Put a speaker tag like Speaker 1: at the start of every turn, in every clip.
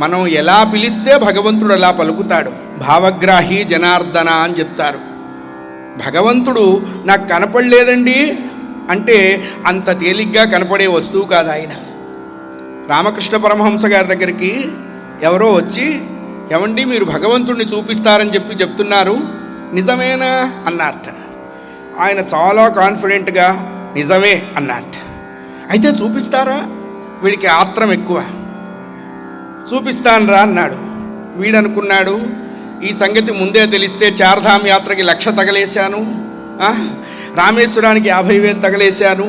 Speaker 1: మనం ఎలా పిలిస్తే భగవంతుడు అలా పలుకుతాడు. భావగ్రాహి జనార్దన అని చెప్తారు. భగవంతుడు నాకు కనపడలేదండి అంటే అంత తేలిగ్గా కనపడే వస్తువు కాదు ఆయన. రామకృష్ణ పరమహంస గారి దగ్గరికి ఎవరో వచ్చి, ఏమండి మీరు భగవంతుడిని చూపిస్తారని చెప్తున్నారు, నిజమేనా అన్నారట. ఆయన చాలా కాన్ఫిడెంట్గా నిజమే అన్నారట. అయితే చూపిస్తారా? వీడికి ఆత్రం ఎక్కువ. చూపిస్తానరా అన్నాడు. వీడనుకున్నాడు, ఈ సంగతి ముందే తెలిస్తే చార్ధామ్ యాత్రకి 1,00,000 తగలేశాను, రామేశ్వరానికి 50,000 తగలేశాను,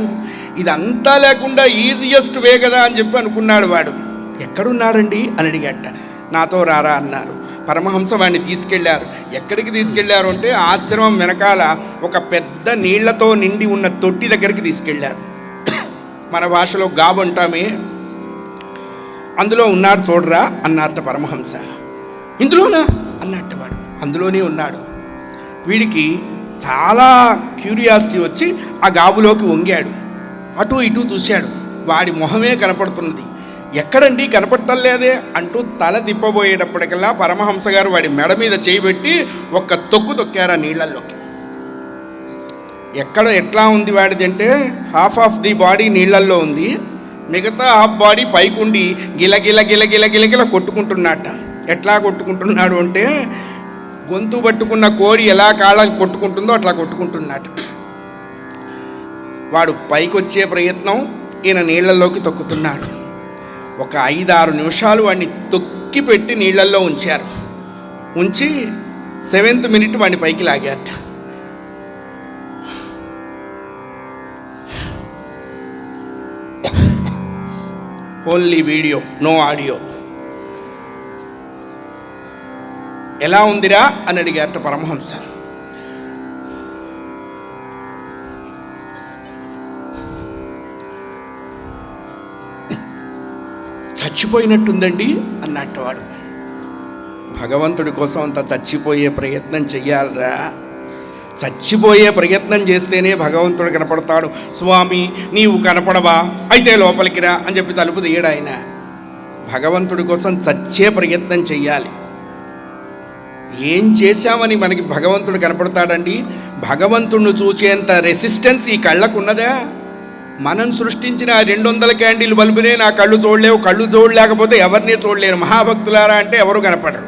Speaker 1: ఇదంతా లేకుండా ఈజియెస్ట్ వే కదా అని చెప్పి అనుకున్నాడు. వాడు ఎక్కడున్నారండి అని అడిగాట. నాతో రారా అన్నారు. పరమహంస వాడిని తీసుకెళ్లారు. ఎక్కడికి తీసుకెళ్లారు అంటే ఆశ్రమం వెనకాల ఒక పెద్ద నీళ్లతో నిండి ఉన్న తొట్టి దగ్గరికి తీసుకెళ్లారు. మన భాషలో గాబు అంటామే, అందులో ఉన్నారు చూడరా అన్నారట పరమహంస. ఇందులోనా అన్నట్ట వాడు. అందులోనే ఉన్నాడు. వీడికి చాలా క్యూరియాసిటీ వచ్చి ఆ గాబులోకి వంగాడు. అటు ఇటు చూశాడు. వాడి మొహమే కనపడుతున్నది. ఎక్కడండి కనపడటం లేదే అంటూ తల తిప్పబోయేటప్పటికల్లా పరమహంస గారు వాడి మెడ మీద చేయబెట్టి ఒక్క తొక్కు తొక్కారు ఆ నీళ్లలోకి. ఎక్కడ ఎట్లా ఉంది వాడిది అంటే హాఫ్ ఆఫ్ ది బాడీ నీళ్లల్లో ఉంది, మిగతా హాఫ్ బాడీ పైకుండి గిలగిల గిలగిల గిలగిల కొట్టుకుంటున్నట్ట. ఎట్లా కొట్టుకుంటున్నాడు అంటే గొంతు పట్టుకున్న కోడి ఎలా కాళ్ళని కొట్టుకుంటుందో అట్లా కొట్టుకుంటున్నట్టు. వాడు పైకి వచ్చే ప్రయత్నం, ఈయన నీళ్లలోకి తొక్కుతున్నాడు. ఒక 5-6 నిమిషాలు వాడిని తొక్కి పెట్టి నీళ్లల్లో ఉంచారు. ఉంచి 7th మినిట్ వాడిని పైకి లాగారట. Only video, no audio. ఎలా ఉందిరా అని అడిగారట పరమహంస. చచ్చిపోయినట్టుందండి అన్నట్టు వాడు. భగవంతుడి కోసం అంత చచ్చిపోయే ప్రయత్నం చెయ్యాలరా. చచ్చిపోయే ప్రయత్నం చేస్తేనే భగవంతుడు కనపడతాడు. స్వామి నీవు కనపడవా, అయితే లోపలికి రా అని చెప్పి తలుపు తీయడు ఆయన. భగవంతుడి కోసం చచ్చే ప్రయత్నం చెయ్యాలి. ఏం చేశామని మనకి భగవంతుడు కనపడతాడండి? భగవంతుడిని చూసేంత రెసిస్టెన్స్ ఈ కళ్ళకున్నదా? మనం సృష్టించిన 200 క్యాండిల్ బల్బునే నా కళ్ళు చూడలేవు, కళ్ళు చూడలేకపోతే ఎవరిని చూడలేరు. మహాభక్తులారా అంటే ఎవరు కనపడరు.